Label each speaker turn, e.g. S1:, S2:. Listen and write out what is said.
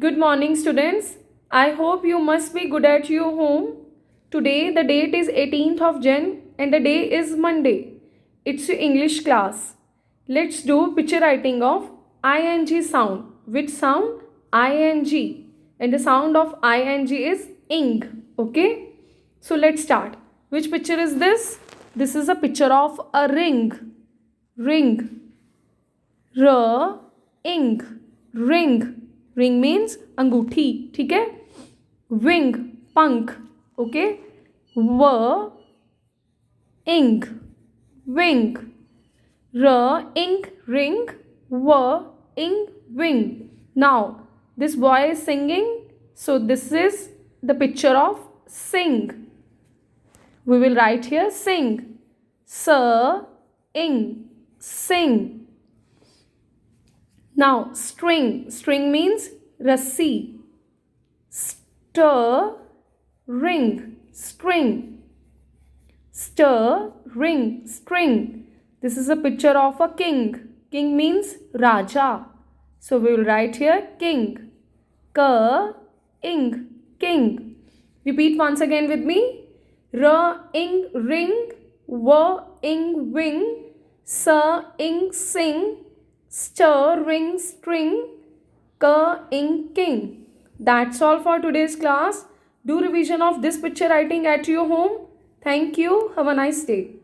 S1: Good morning, students. I hope you must be good at your home. Today, the date is 18th of Jan and the day is Monday. It's your English class. Let's do picture writing of ing sound. Which sound? Ing. And the sound of ing is ing. Okay? So, let's start. Which picture is this? This is a picture of a ring. Ring. ring. Ring. Ring means अंगूठी. ठीक है. Wing, पंख. Okay. ing, wing. ing, ring. ing, wing. Now this boy is singing, so this is the picture of sing. We will write here sing. ing, sing. Now string. String means rassi. Ring, string. Ring, string. This is a picture of a king. King means Raja. So we will write here king. Ing, king. Repeat once again with me. ing, ring. ing, wing. ing, sing. Ring, string. ing, king. That's all for today's class. Do revision of this picture writing at your home. Thank you. Have a nice day.